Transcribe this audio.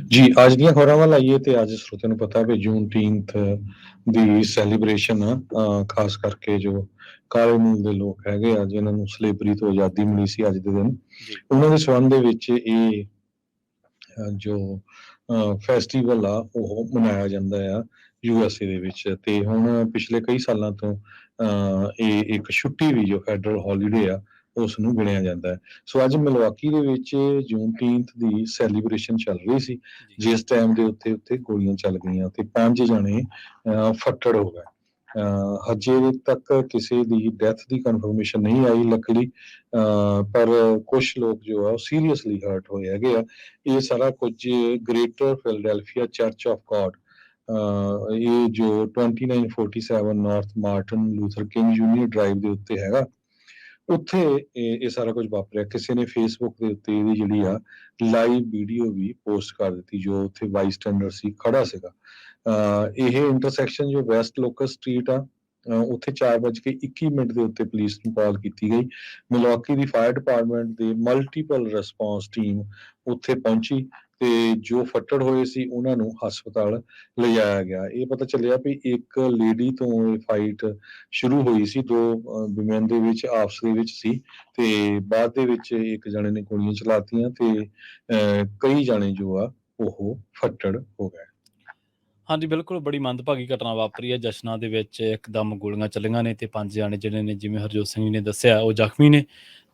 ਜੀ, ਅੱਜ ਦੀਆਂ ਖਬਰਾਂ ਵੱਲ ਆਈਏ ਤੇ ਅੱਜ ਸਰੋਤਿਆਂ ਨੂੰ ਪਤਾ ਵੀ ਜੂਨਟੀਨਥ ਦੀ ਸੈਲੀਬ੍ਰੇਸ਼ਨ ਆ, ਖਾਸ ਕਰਕੇ ਜੋ ਕਾਲੇ ਮੂਲ ਦੇ ਲੋਕ ਹੈਗੇ ਆ, ਜਿਨ੍ਹਾਂ ਨੂੰ ਸਲੇਵਰੀ ਤੋਂ ਆਜ਼ਾਦੀ ਮਿਲੀ ਸੀ ਅੱਜ ਦੇ ਦਿਨ, ਜੀ ਉਹਨਾਂ ਦੇ ਸੰਬੰਧ ਦੇ ਵਿੱਚ ਇਹ ਜੋ ਫੈਸਟੀਵਲ ਆ ਉਹ ਮਨਾਇਆ ਜਾਂਦਾ ਆ USA ਦੇ ਵਿੱਚ। ਤੇ ਹੁਣ ਪਿਛਲੇ ਕਈ ਸਾਲਾਂ ਤੋਂ ਇਹ ਇੱਕ ਛੁੱਟੀ ਵੀ ਜੋ ਫੈਡਰਲ ਹੌਲੀਡੇ ਆ ਉਸ ਨੂੰ ਗਿਣਿਆ ਜਾਂਦਾ ਹੈ। ਸੋ ਅੱਜ ਮਿਲਵਾਕੀ ਦੇ ਵਿੱਚ ਜੂਨਟੀਨਥ ਦੀ ਸੈਲੀਬ੍ਰੇਸ਼ਨ ਚੱਲ ਰਹੀ ਸੀ, ਜੀ ਜਿਸ ਟਾਈਮ ਦੇ ਉੱਤੇ ਉੱਤੇ ਗੋਲੀਆਂ ਚੱਲ ਗਈਆਂ ਤੇ 5 ਜਣੇ ਫੱਟੜ ਹੋ ਗਏ। ਹਜੇ ਤੱਕ ਕਿਸੇ ਦੀ ਡੈਥ ਦੀ ਕਨਫਰਮੇਸ਼ਨ ਨਹੀਂ ਆਈ ਲੱਕਲੀ, ਪਰ ਕੁਝ ਲੋਕ ਜੋ ਆ ਉਹ ਸੀਰੀਅਸਲੀ ਹਰਟ ਹੋਏ ਹੈਗੇ ਆ। ਇਹ ਸਾਰਾ ਕੁਝ ਗ੍ਰੇਟਰ ਫਿਲਡੈਲਫੀਆ ਚਰਚ ਆਫ ਗॉड, ਇਹ ਜੋ 2947 north Martin Luther king junior drive ਦੇ ਉੱਤੇ ਹੈਗਾ, ਉੱਥੇ ਇਹ ਸਾਰਾ ਕੁਝ ਵਾਪਰਿਆ। ਕਿਸੇ ਨੇ ਫੇਸਬੁੱਕ ਦੇ ਉੱਤੇ ਇਹਦੀ ਜਿਹੜੀ ਆ ਲਾਈਵ ਵੀਡੀਓ ਵੀ ਪੋਸਟ ਕਰ ਦਿੱਤੀ, ਜੋ ਉੱਥੇ ਬਾਈ ਸਟੈਂਡਰ ਸੀ ਖੜਾ ਸੀਗਾ। ਇਹ ਇੰਟਰਸੈਕਸ਼ਨ ਜੋ ਵੈਸਟ ਲੋਕਸ ਸਟਰੀਟ ਆ, ਉੱਥੇ 4:21 ਦੇ ਉੱਤੇ ਪੁਲਿਸ ਨੂੰ ਕਾਲ ਕੀਤੀ ਗਈ। ਮਿਲਵਾਕੀ ਦੀ ਫਾਇਰ ਡਿਪਾਰਟਮੈਂਟ ਦੇ ਮਲਟੀਪਲ ਰਿਸਪੌਂਸ ਟੀਮ ਉੱਥੇ ਪਹੁੰਚੀ ਤੇ ਜੋ ਫੱਟੜ ਹੋਏ ਸੀ ਉਹਨਾਂ ਨੂੰ ਹਸਪਤਾਲ ਲਿਜਾਇਆ ਗਿਆ। ਇਹ ਪਤਾ ਚੱਲਿਆ ਵੀ ਇੱਕ ਲੇਡੀ ਤੋਂ ਇਹ ਫਾਈਟ ਸ਼ੁਰੂ ਹੋਈ ਸੀ, ਦੋ ਵਿਮੈਨ ਦੇ ਵਿੱਚ ਆਪਸ ਦੇ ਵਿੱਚ ਸੀ, ਤੇ ਬਾਅਦ ਦੇ ਵਿੱਚ ਇੱਕ ਜਣੇ ਨੇ ਗੋਲੀਆਂ ਚਲਾਤੀਆਂ ਤੇ ਕਈ ਜਣੇ ਜੋ ਆ ਉਹ ਫੱਟੜ ਹੋ ਗਏ। ਹਾਂਜੀ ਬਿਲਕੁਲ, ਬੜੀ ਮੰਦਭਾਗੀ ਘਟਨਾ ਵਾਪਰੀ ਹੈ। ਜਸ਼ਨਾਂ ਦੇ ਵਿੱਚ ਇੱਕਦਮ ਗੋਲੀਆਂ ਚੱਲੀਆਂ ਨੇ ਤੇ 5 ਜਾਣੇ ਜਿਹੜੇ ਨੇ, ਜਿਵੇਂ ਹਰਜੋਤ ਸਿੰਘ ਜੀ ਨੇ ਦੱਸਿਆ, ਉਹ ਜ਼ਖਮੀ ਨੇ